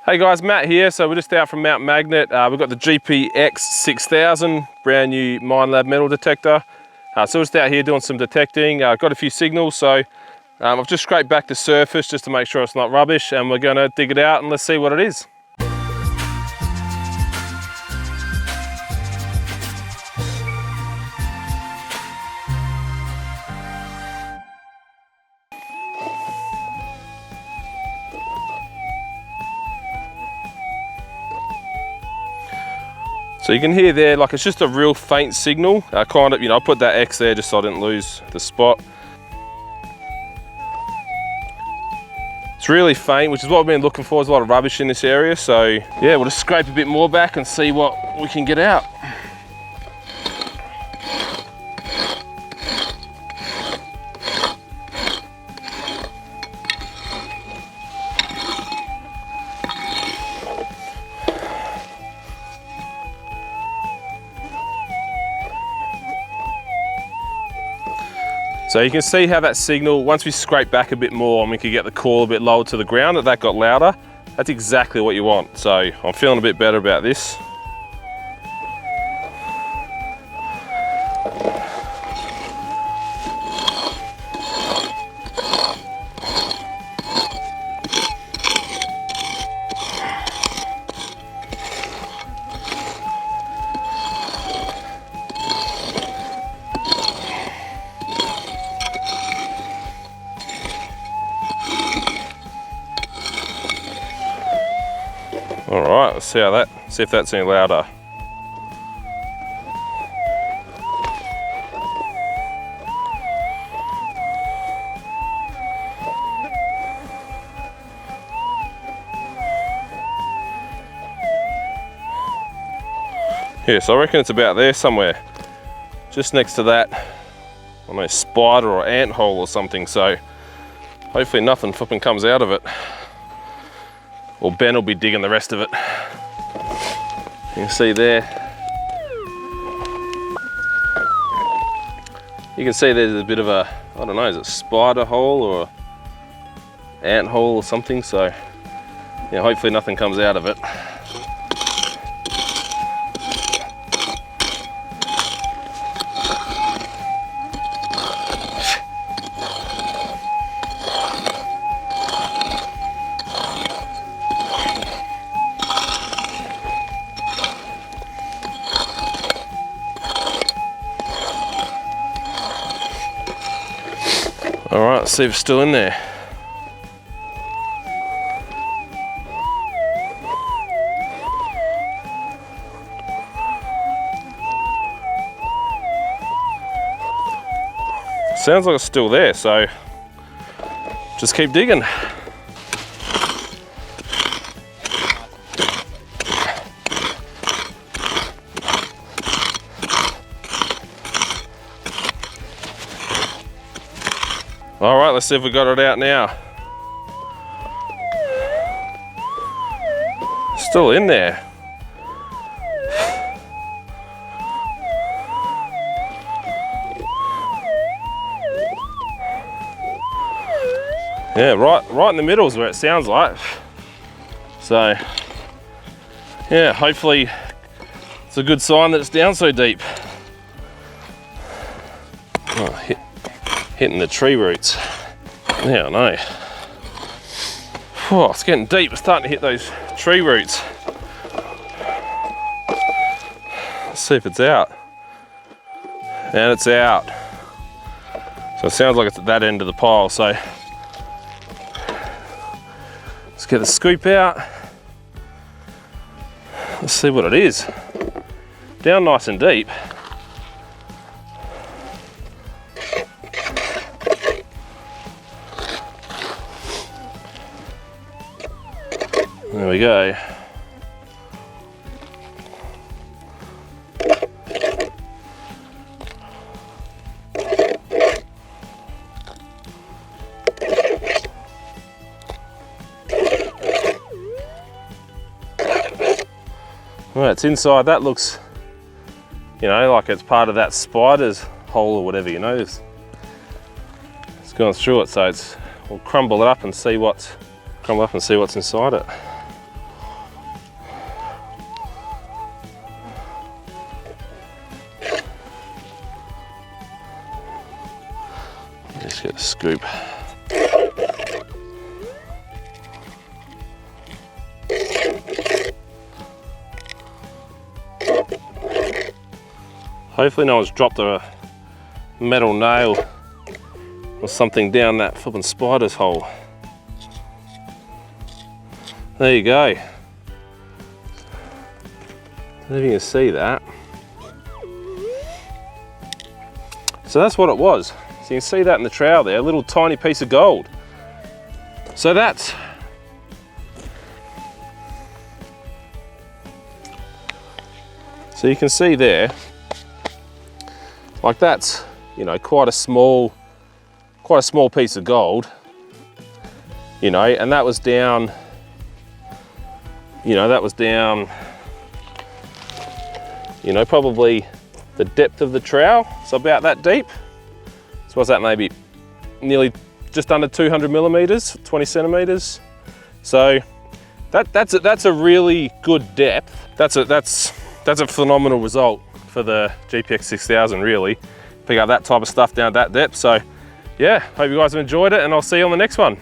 Hey guys, Matt here. So we're just out from Mount Magnet. We've got the GPX 6000, brand new Minelab metal detector. So we're just out here doing some detecting. Got a few signals, so I've just scraped back the surface just to make sure it's not rubbish, and we're gonna dig it out and let's see what it is. So you can hear there, like it's just a real faint signal. Kind of, I put that X there just so I didn't lose the spot. It's really faint, which is what I've been looking for. There's a lot of rubbish in this area. So yeah, we'll just scrape a bit more back and see what we can get out. So you can see how that signal, once we scrape back a bit more and we can get the coil a bit lower to the ground, that got louder. That's exactly what you want. So I'm feeling a bit better about this. All right, let's see if that's any louder. Yeah, so I reckon it's about there somewhere, just next to that, I don't know, spider or ant hole or something. So hopefully nothing flipping comes out of it. Or Ben will be digging the rest of it. You can see there. You can see there's a bit of a, I don't know, is it a spider hole or ant hole or something? So yeah, hopefully nothing comes out of it. All right, let's see if it's still in there. Sounds like it's still there, so just keep digging. All right, let's see if we got it out now. Still in there. Yeah, right in the middle is where it sounds like. So, yeah, hopefully it's a good sign that it's down so deep. Oh, hitting the tree roots. Yeah, I know. Oh, it's getting deep. It's starting to hit those tree roots. Let's see if it's out. And it's out. So it sounds like it's at that end of the pile. So let's get the scoop out. Let's see what it is. Down nice and deep. There we go. Well, it's inside. That looks, like it's part of that spider's hole or whatever, It's gone through it, so we'll crumble it up and see what's inside it. Let's get a scoop. Hopefully no one's dropped a metal nail or something down that flipping spider's hole. There you go. I don't know if you can see that. So that's what it was. So you can see that in the trowel there, a little tiny piece of gold. So that's, so you can see there, like that's, you know, quite a small piece of gold, you know, and that was down, you know, you know, probably the depth of the trowel, so about that deep. So what's that, maybe nearly just under 200 millimeters, 20 centimeters. So that's a really good depth. That's a phenomenal result for the GPX 6000, really. Pick up that type of stuff down at that depth. So yeah, hope you guys have enjoyed it, and I'll see you on the next one.